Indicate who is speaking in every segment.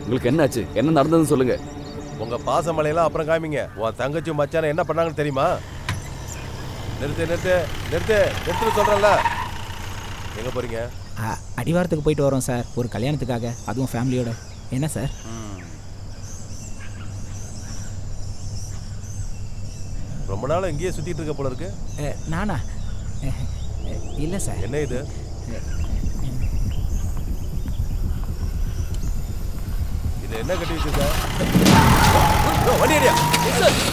Speaker 1: உங்களுக்கு என்னாச்சு? என்ன நடந்ததுன்னு சொல்லுங்க.
Speaker 2: உங்க பாசமலையெல்லாம் அப்புறம் காமிங்க. உன் தங்கச்சி மச்சான என்ன பண்ணாங்கன்னு தெரியுமா? நிறுத்து நிறுத்து நிறுத்து நிறுத்துன்னு சொல்றேன்ல. எங்க போறீங்க?
Speaker 3: அடிவாரத்துக்கு போயிட்டு வரோம் சார், ஒரு கல்யாணத்துக்காக, அதுவும் ஃபேமிலியோட. என்ன சார்?
Speaker 2: ரொம்ப நாள் இங்கேயே சுத்திட்டு இருக்க போல இருக்கு.
Speaker 3: நானா? இல்லை சார்.
Speaker 2: என்ன இது? இது என்ன கட்டி வச்சிருக்க? வண்டி அடியா,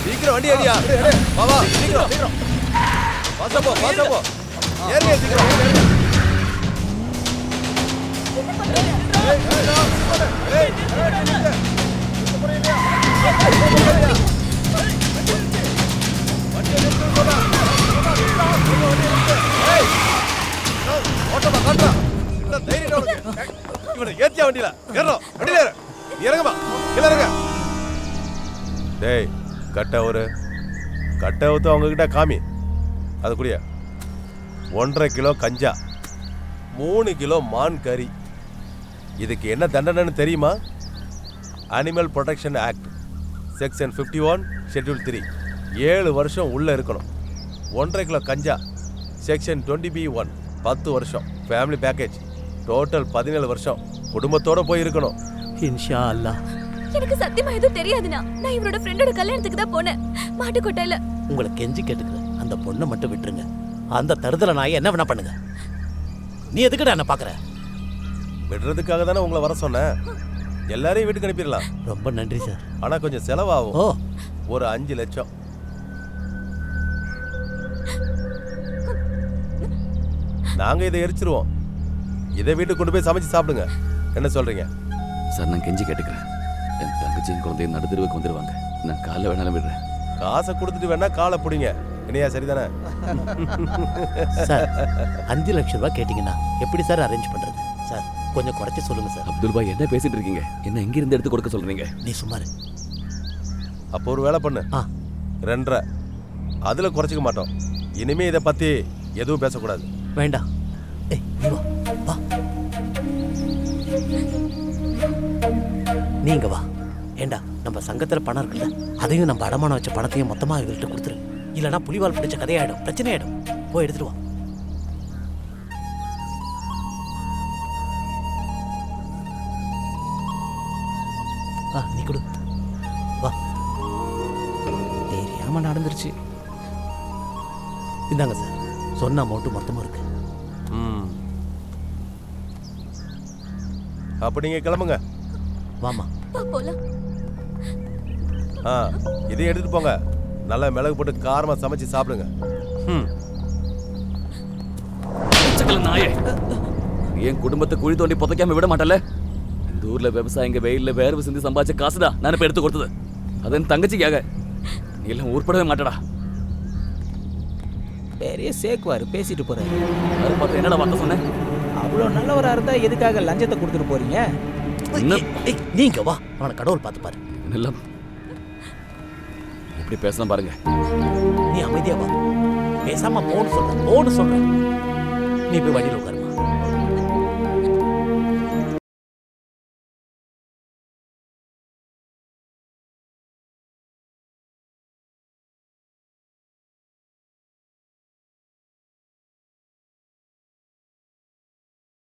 Speaker 2: சீக்கிரம் வண்டி அடியா. வா வா சீக்கிரம் சீக்கிரம். பாசப்போ பாசப்போ ஏறுங்க சீக்கிரம். ஓட்டமா காட்டுறா. என்ன தைரியம் உனக்கு? இவனை ஏத்தியா வண்டியில ஏறணும். வண்டியில ஏறு. இறங்குமா கீழே இறங்க. டேய் கட்டை ஊத்து அவங்க கிட்ட காமி. அது கூடிய 1.5 கிலோ கஞ்சா, 3 கிலோ மான் கறி. இதுக்கு என்ன தண்டனைன்னு தெரியுமா? Animal protection act section 51 schedule 3. 7 வருஷம் உள்ள இருக்கணும். 1.5 கிலோ கஞ்சா செக்ஷன் 20B1 10 வருஷம். ஃபேமிலி பேக்கேஜ் டோட்டல் 17 வருஷம். குடும்பத்தோட போய் இருக்கணும்.
Speaker 4: இன்ஷா அல்லாஹ்.
Speaker 5: எனக்கு சத்தியமா எதுவும் தெரியாதுண்ணா. நான் இவரோட ஃப்ரெண்டோட கல்யாணத்துக்கு தான் போனேன், மாட்டுக்கொட்டையில.
Speaker 4: உங்களை கெஞ்சி கேட்டுக்கிறேன், அந்த பொண்ணை மட்டும் விட்டுருங்க. அந்த தருதல நாயை என்ன வேணா பண்ணுங்க. நீ எதுக்குடா என்ன பாக்குற?
Speaker 2: விடுறதுக்காக தானே உங்களை வர சொன்னேன். எல்லாரையும் வீட்டுக்கு அனுப்பிடலாம்.
Speaker 4: ரொம்ப நன்றி சார்.
Speaker 2: ஆனா கொஞ்சம் செலவாகும்.
Speaker 4: ஓ,
Speaker 2: ஒரு 5 லட்சம். நாங்க இதை எரிச்சிருவோம். இதை வீட்டுக்கு கொண்டு போய் சமைச்சு சாப்பிடுங்க. என்ன சொல்றீங்க?
Speaker 1: சார், நான் கெஞ்சி கேட்டுக்கிறேன். என் தங்கச்சியும் குழந்தையும் நடுத்தருவுக்கு வந்துடுவாங்க. நான் காலை வேணாலும் விடுறேன்.
Speaker 2: காசை கொடுத்துட்டு வேணா காலை பிடிங்க. என்னையா சரிதானே?
Speaker 4: சார் 5 லட்சம் ரூபாய் கேட்டீங்கன்னா எப்படி சார் அரேஞ்ச் பண்றது? சார் கொஞ்சம் குறைச்சி சொல்லுங்க சார்.
Speaker 1: அப்துல் பாய், என்ன பேசிட்டு இருக்கீங்க? என்ன எங்க இருந்து எடுத்து கொடுக்க சொல்றீங்க?
Speaker 4: நீ சும்மாரு.
Speaker 2: அப்போ ஒரு வேலை பண்ணு. 2.5 அதுல குறைச்சிக்க மாட்டோம். இனிமே இதை பத்தி எதுவும் பேசக்கூடாது.
Speaker 4: வேண்டாம். நீ வா வா, நீங்க வா. ஏண்டா, நம்ம சங்கத்துல பணம் இருக்குல்ல, அதையும் நம்ம அடமானம் வச்ச பணத்தையும் மொத்தமா இவங்கள்ட்ட கொடுத்துரு. இல்லைன்னா புலிவால் பிடிச்ச கதையாயிடும், பிரச்சனை ஆயிடும். போய் எடுத்துட்டு வா. நீ கொடு. வா.
Speaker 3: தெரியாம நடந்துருச்சு.
Speaker 4: இந்தாங்க சார், சொன்ன அமௌண்ட் மொத்தமும் இருக்கு.
Speaker 2: அப்ப நீங்க கிளம்புங்க.
Speaker 4: வாமா
Speaker 5: போலாம்.
Speaker 2: இதையும் எடுத்துட்டு போங்க. நல்லா மிளகு போட்டு காரமா சமைச்சு சாப்பிடுங்க.
Speaker 1: நாயே, என் குடும்பத்தை குழி தோண்டி புதைக்காம விட மாட்டல. இந்த ஊர்ல விவசாயிங்க வெயில்ல வேர்வை சிந்தி சம்பாதிச்ச காசுதான் நான் இப்ப எடுத்து கொடுத்தது. அது என் தங்கச்சிக்காக. நீ எல்லாம் உருப்படவே மாட்டடா.
Speaker 3: பெரிய சேக்குவாரு பேசிட்டு போறாரு.
Speaker 1: அதை பார்த்து என்னடா வார்த்தை சொன்னேன்?
Speaker 3: அவ்வளோ நல்லவரா இருந்தா எதுக்காக லஞ்சத்தை கொடுத்துட்டு போறீங்க?
Speaker 4: நீங்க வா, அவனை கடவுள் பார்த்து பாரு.
Speaker 1: எல்லாம் எப்படி பேசலாம் பாருங்க.
Speaker 4: நீ அமைதியா வா, பேசாம போன்னு சொல்ற. நீ போய் வண்டியில் உட்காரு.